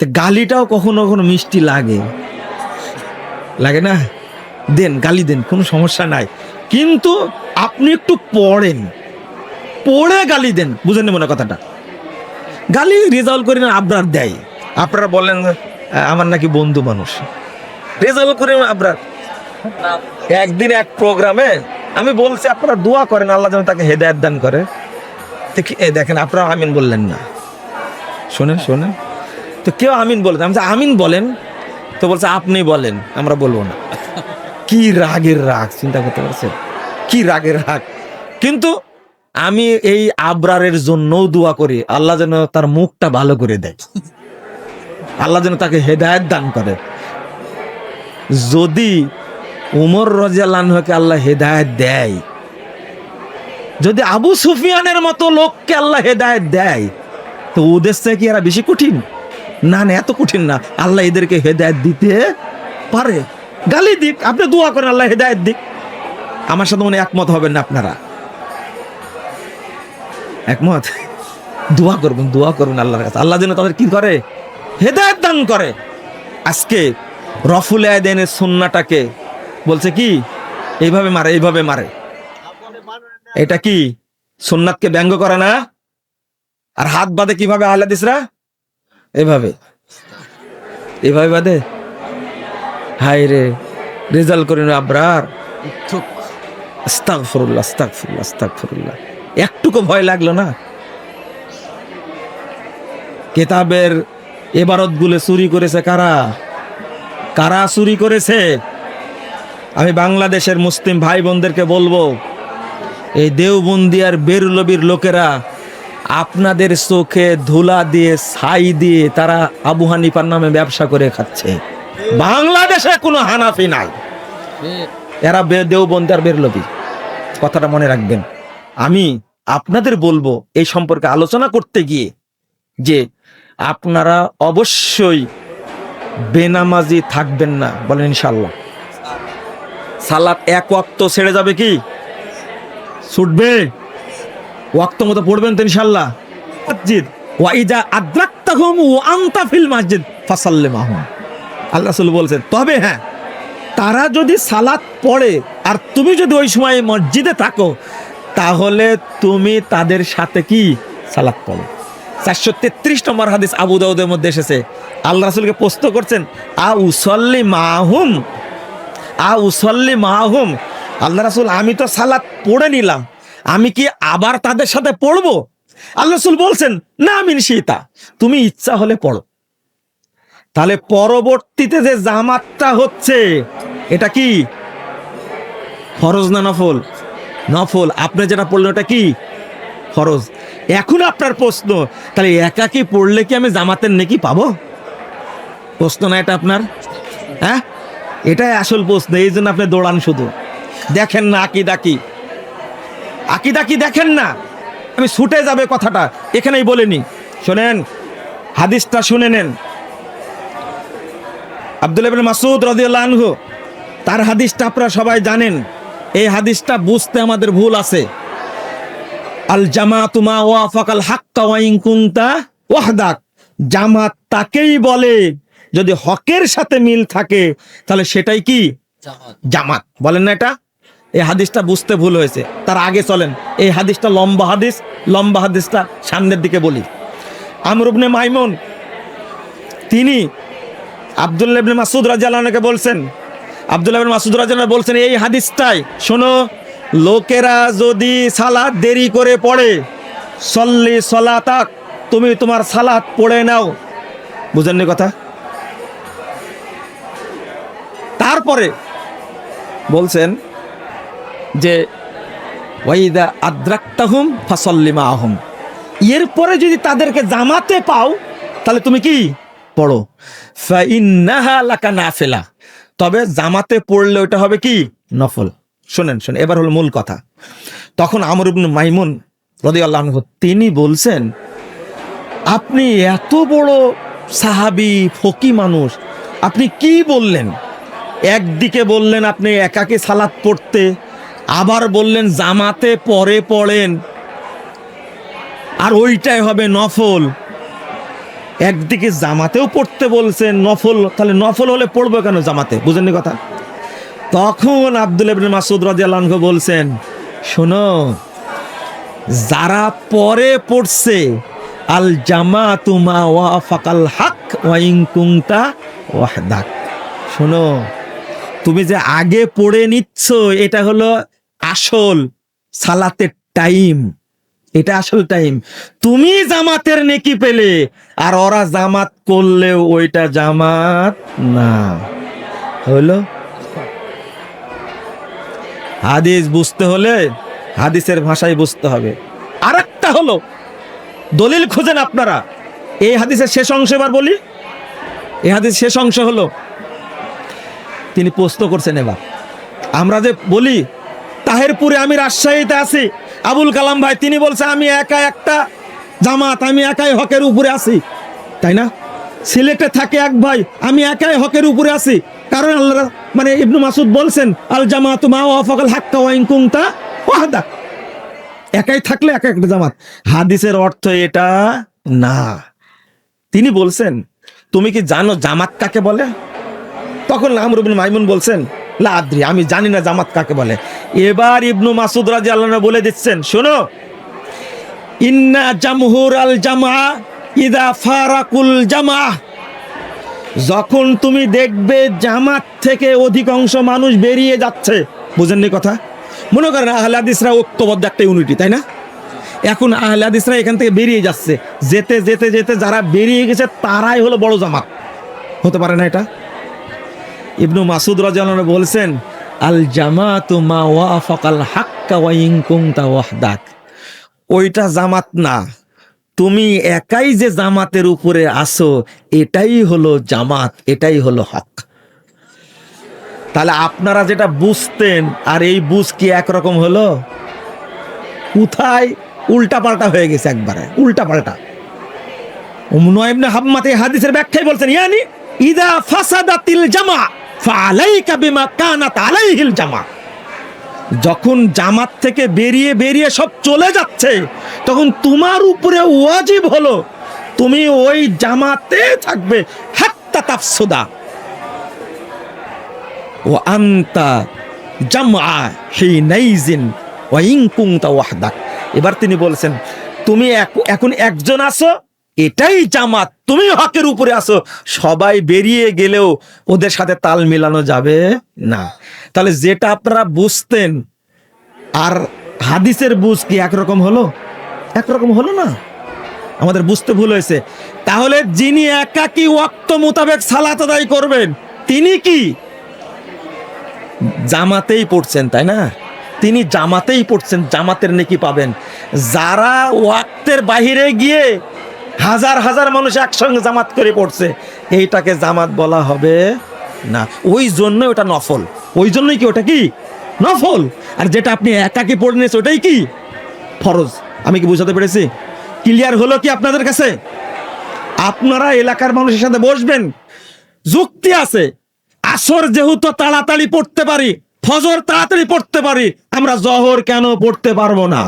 তো গালিটাও কখনো কখনো মিষ্টি লাগে, লাগে না? দেন, গালি দেন, কোনো সমস্যা নাই, কিন্তু আপনি একটু পড়েন, পড়ে গালি দেন। বুঝেন মনে কথাটা? গালি রেজাল্ট করে না আবরার দেয়, আপনারা বলেন আমার নাকি বন্ধু মানুষ, রেজাল্ট করে আবরার। একদিন এক প্রোগ্রামে আমি বলছি আপনারা দোয়া করেন আল্লাহ যেন তাকে হেদায়েত দান করে। দেখেন আপনারা আমিন বললেন না, শোনেন শোনেন, তো কেউ আমিন বলেন, আমি আমিন বলেন, তো বলছে আপনি বলেন, আমরা বলবো না। কি রাগের রাগ, চিন্তা করতে পারছেন? কি রাগের রাগ। কিন্তু আমি এই আবরারের জন্যও দোয়া করি আল্লাহ যেন তার মুখটা ভালো করে দেয়, আল্লাহ যেন তাকে হেদায়েত দান করে। যদি উমর রাদিয়াল্লাহু আনহুকে আল্লাহ হেদায়েত দেয়, যদি আবু সুফিয়ানের মতো লোককে আল্লাহ হেদায়েত দেয়, তো ওদের থেকে কি এরা বেশি কঠিন? না না, এত কঠিন না। আল্লাহ এদেরকে হেদায়েত দিতে পারে। গালি দিক, আপনি দোয়া করেন আল্লাহ হেদায়েত দিক। আমার সাথে মনে একমত হবেন না আপনারা? একমত? দোয়া করবেন, দোয়া করবেন আল্লাহর কাছে, আল্লাহ যেন তাদের কি করে, হেদায়েত দান করে। আজকে রফুল আয়দানের সুন্নাহটাকে বলছে কি এইভাবে মারে, এইভাবে মারে। এটা কি সুন্নাতকে ব্যঙ্গ করে না? আর হাত বাঁধে কিভাবে আহলে হাদিসরা? এভাবে, এভাবে বাঁধে। হায় রে, রেজাল্ট করেন আবরার। আস্তাগফিরুল্লাহ, আস্তাগফিরুল্লাহ, আস্তাগফিরুল্লাহ। একটুকু ভয় লাগলো না? কিতাবের ইবারত গুলো চুরি করেছে কারা? কারা চুরি করেছে? আমি বাংলাদেশের মুসলিম ভাই বোনদেরকে বলবো, এই দেওবন্দি আর বেরলবির লোকেরা আপনাদের চোখে ধুলা দিয়ে, ছাই দিয়ে তারা আবু হানিফার নামে ব্যবসা করে খাচ্ছে। বাংলাদেশে কোনো হানাফি নাই, এরা দেওবন্দি আর বেরলবি। কথাটা মনে রাখবেন। আমি আপনাদের বলবো এই সম্পর্কে আলোচনা করতে গিয়ে যে আপনারা অবশ্যই বেনামাজি থাকবেন না, বলেন ইনশাআল্লাহ। সালাত এক ওয়াক্ত ছেড়ে যাবে কি? ছুটবে? ওয়াক্ত মতো পড়বেন তো ইনশাআল্লাহ। মসজিদ ওয়াইজা আদ্রাকতাহুম ওয়া আনতা ফিল মসজিদ ফাসাল্লি মাহুম, আল্লাহ রাসূল বলেছেন। তবে হ্যাঁ, তারা যদি সালাত পড়ে আর তুমি যদি ওই সময় মসজিদে থাকো, তাহলে তুমি তাদের সাথে কি সালাত পড়ো। 433 নম্বর হাদিস আবু দাউদের মধ্যে এসেছে। আল্লাহ রাসূলকে প্রশ্ন করছেন, আ উসাল্লি মাহুম, আ উসাল্লি মাহুম, আল্লাহ রাসূল আমি তো সালাত পড়ে নিলাম, আমি কি আবার তাদের সাথে পড়বো? আল্লাহ রাসূল বলছেন, না মিন শিতা, তুমি ইচ্ছা হলে পড়ো। তাহলে পরবর্তীতে যে জামাতটা হচ্ছে এটা কি ফরজ না নফল? নফল। আপনি যেটা পড়লেন ওটা কি ফরজ। এখন আপনার প্রশ্ন, তাহলে একাকি পড়লে কি আমি জামাতের নেকি পাবো? প্রশ্ন না এটা আপনার? হ্যাঁ, এটাই আসল প্রশ্ন। এই জন্য আপনি দৌড়ান, শুধু দেখেন না আকীদা কি, আকীদা কি দেখেন না। আমি ছুটে যাবে কথাটা এখানেই বলিনি। শোনেন, হাদিসটা শুনে নেন। আব্দুল্লাহ ইবনে মাসউদ রাদিয়াল্লাহু আনহু, তার হাদিসটা আপনারা সবাই জানেন। এই হাদিসটা বুঝতে আমাদের ভুল আছে। আল জামাতু মা ওয়াফাকাল হাক্কা ওয়া ইন কুনতা ওয়াহদাক, জামাত তাকেই বলে যদি হকের সাথে মিল থাকে, তাহলে সেটাই কি জামাত। বলেন না এটা? এই হাদিসটা বুঝতে ভুল হয়েছে। তার আগে চলেন, এই হাদিসটা লম্বা হাদিস, লম্বা হাদিসটা সামনের দিকে বলি। আমর ইবনে মাইমুন তিনি আব্দুল্লাহ ইবনে মাসউদ রাদিয়াল্লাহু আনহুকে বলছেন, আব্দুল্লাহ ইবনে মাসউদ রাদিয়াল্লাহু আনহু বলছেন এই হাদিসটাই শোনো, লোকেরা যদি সালাত দেরি করে পড়ে, সল্লি সলাতাক, তুমি তোমার সালাত পড়ে নাও। বুঝেননি কথা? তারপরে বলছেন যে ওয়াইদা আদ্রাকতাহুম ফাসাল্লি মাহুম, এরপরে যদি তাদেরকে জামাতে পাও তাহলে তুমি কি পড়ো। ফাইন্নাহা লাকা নাফিলা, তবে জামাতে পড়লে ওটা হবে কি নফল। শুনেন শুনেন, এবার হলো মূল কথা। তখন আমর ইবনে মাইমুন রাদিয়াল্লাহু আনহু তিনি বলছেন, আপনি এত বড় সাহাবী ফকি মানুষ, আপনি কি বললেন? একদিকে বললেন আপনি একাকে সালাত পড়তে, আবার বললেন জামাতে পরে পড়েন, আর ওইটাই হবে নফল। একদিকে জামাতেও পড়তে বলছেন নফল, তাহলে নফল হলে পড়বো কেন জামাতে? বুঝেননি কথা? তখন আব্দুল্লাহ ইবনে মাসউদ রাদিয়াল্লাহু আনহু বলছেন, শোনো, যারা পরে পড়ছে আল জামাতু মা ওয়াফাকাল হক ওয়া ইন কুনতা ওয়াহদাক, শোনো, তুমি যে আগে পড়ে নিচ্ছ এটা হলো আসল সালাতের টাইম, এটা আসল টাইম। তুমি জামাতের নেকি পেলে, আর ওরা জামাত করলেও ওইটা জামাত না। হলো হাদিস বুঝতে হলে হাদিসের ভাষায় বুঝতে হবে। আর একটা হলো দলিল খোঁজেন আপনারা। এই হাদিসের শেষ অংশ এবার বলি। এই হাদিস শেষ অংশ হলো, তিনি প্রশ্ন করছেন, এবার আমরা যে বলি তাহেরপুরে, আমি রাজশাহীতে আছি, আবুল কালাম ভাই তিনি বলছে আমি একা একটা জামাত, আমি একাই হকের উপরে আছি, তাই না? সিলেটে থাকে এক ভাই, আমি একাই হকের উপরে আছি, কারণ আল্লাহ মানে ইবনে মাসউদ বলছেন আল জামাতু মা ওয়াফাকাল হাক্কা ওয়া ইন কুনতা ওয়াহদা, একাই থাকলে একা একটা জামাত। হাদিসের অর্থ এটা না। তিনি বলছেন তুমি কি জানো জামাত কাকে বলে? তখন আমর ইবনে মাইমুন বলছেন লা আদ্রি, আমি জানি না জামাত কাকে বলে। এবার ইবনে মাসউদ রাদিয়াল্লাহু আনহু বলে দিচ্ছেন, শোনো, ইন্না জামহুর আল জামা ইদা ফারাকুল জামা, যখন তুমি দেখবে জামাত থেকে অধিকাংশ মানুষ বেরিয়ে যাচ্ছে, বুঝেননি কথা? মনে করেন আহলে হাদিসরা ঐক্যবদ্ধ একটা ইউনিটি, তাই না? এখন আহলে হাদিসরা এখান থেকে বেরিয়ে যাচ্ছে, যেতে যেতে যেতে যারা বেরিয়ে গেছে তারাই হলো বড় জামাত, হতে পারে না এটা? ইবনে মাসউদ রাদিয়াল্লাহু আনহু বলছেন আল জামাতু মা ওয়াফাকাল হাক্কা ওয়া ইন কুনতা ওয়াহদাক, ওইটা জামাত না, তুমি একাই যে জামাতের উপরে আসো এটাই হলো জামাত, এটাই হলো হক। তাহলে আপনারা যেটা বুঝতেন আর এই বুঝ কি একরকম হলো? কোথায় উল্টা পাল্টা হয়ে গেছে, একবারে উল্টা পাল্টা। উমর ইবনে হাম্মাদ এই হাদিসের ব্যাখ্যায় বলছেন, ইয়ানি ইদা ফাসাদাতিল জামা ফাআলাইকা বিমা কানাত আলাইহিল জামা, যখন জামাত থেকে বেরিয়ে বেরিয়ে সব চলে যাচ্ছে তখন তোমার উপরে ওয়াজিব হলো তুমি ওই জামাতে থাকবে হাত্তা তাফসুদা ওয়া আনতা জামআ হিনাইজিন ওয়া ইন কুনতা ওয়াহদাক। এবার তিনি বলছেন তুমি এখন একজন আছো, এটাই জামাত, তুমি হকের উপরে আসো, সবাই বেরিয়ে গেলেও ওদের সাথে তাল মিলানো যাবে না। তাহলে যেটা আপনারা বুঝতেন আর হাদিসের বুঝ কি একরকম হলো? একরকম হলো না, আমাদের বুঝতে ভুল হয়েছে। তাহলে যিনি একাকী ওয়াক্ত মোতাবেক সালাত আদায় করবেন তিনি কি জামাতেই পড়ছেন, তাই না? তিনি জামাতেই পড়ছেন, জামাতের নেকি পাবেন। যারা ওয়াক্তের বাহিরে গিয়ে হাজার হাজার মানুষ একসঙ্গে জামাত করে পড়ছে এইটাকে জামাত বলা হবে না। ওই জন্য ওটা নফল, ওই জন্যই কি ওটা কি নফল, আর যেটা আপনি একাকী পড়ে নিয়েছেন ওটাই কি ফরজ। আমি কি বুঝাতে পেরেছি? ক্লিয়ার হলো কি আপনাদের কাছে? আপনারা এলাকার মানুষের সাথে বসবেন, যুক্তি আছে, আসর যেহেতু তাড়াতাড়ি পড়তে পারি, ফজর তাড়াতাড়ি পড়তে পারি, আমরা জহর কেন পড়তে পারবো না?